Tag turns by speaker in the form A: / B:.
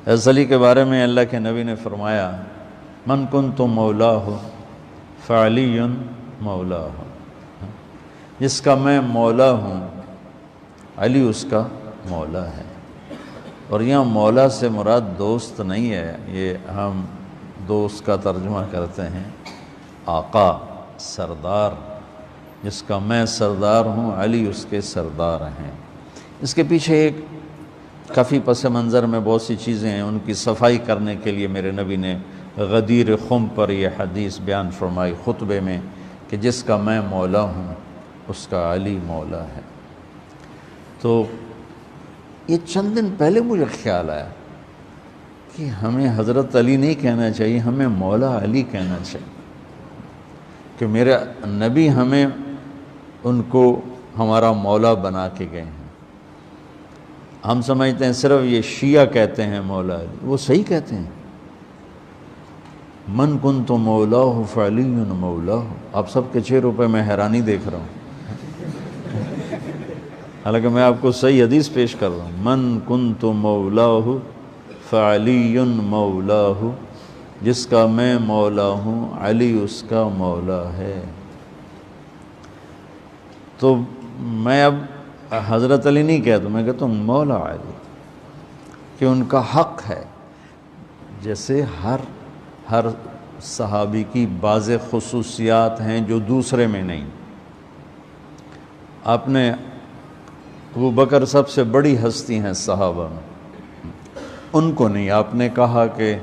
A: حضرت علی کے بارے میں اللہ کے نبی نے فرمایا من کنت مولاہ فعلی مولاہ، جس کا میں مولا ہوں علی اس کا مولا ہے۔ اور یہاں مولا سے مراد دوست نہیں ہے، یہ ہم دوست کا ترجمہ کرتے ہیں آقا، سردار، جس کا میں سردار ہوں علی اس کے سردار ہیں۔ اس کے پیچھے ایک کافی پس منظر میں بہت سی چیزیں ہیں، ان کی صفائی کرنے کے لیے میرے نبی نے غدیر خم پر یہ حدیث بیان فرمائی خطبے میں کہ جس کا میں مولا ہوں اس کا علی مولا ہے۔ تو یہ چند دن پہلے مجھے خیال آیا کہ ہمیں حضرت علی نہیں کہنا چاہیے، ہمیں مولا علی کہنا چاہیے، کہ میرے نبی ہمیں ان کو ہمارا مولا بنا کے گئے ہیں۔ ہم سمجھتے ہیں صرف یہ شیعہ کہتے ہیں مولا علی، وہ صحیح کہتے ہیں، من کنت مولاہ فعلی مولاہ۔ آپ سب کے چہروں پہ میں حیرانی دیکھ رہا ہوں، حالانکہ میں آپ کو صحیح حدیث پیش کر رہا ہوں، من کنت مولاہ فعلی مولاہ، جس کا میں مولا ہوں علی اس کا مولا ہے۔ تو میں اب حضرت علی نہیں کہتا، میں کہتا ہوں مولا علی، کہ ان کا حق ہے۔ جیسے ہر صحابی کی بعض خصوصیات ہیں جو دوسرے میں نہیں۔ آپ نے ابو بکر سب سے بڑی ہستی ہیں صحابہ میں، ان کو نہیں، آپ نے کہا کہ